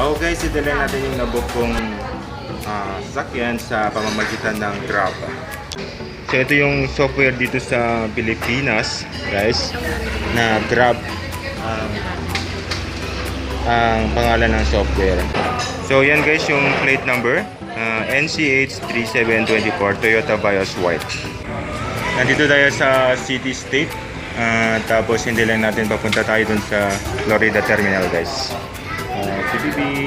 Okay, sidalhin natin yung nabook kong sasakyan sa pamamagitan ng Grab. So ito yung software dito sa Pilipinas, guys, na Grab ang pangalan ng software. So yan guys yung plate number, NCH3724 Toyota Vios White. Nandito tayo sa City State, tapos hindi lang natin papunta tayo dun sa Florida Terminal, guys. PPP,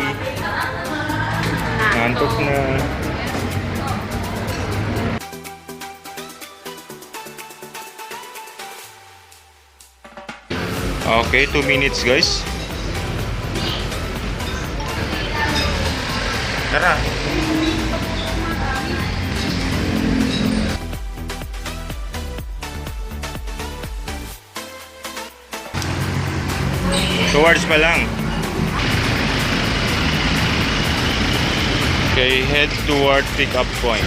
antok na. Okay, 2 minutes guys. Tara. Towards pa lang. Okay, head toward pickup point.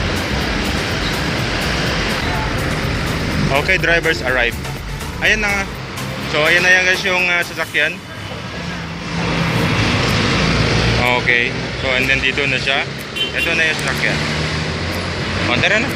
Okay, drivers arrive. Ayan na nga. So, ayan na yan guys yung sasakyan. Okay. So, and then dito na siya. Ito na yung sasakyan. O, tara na.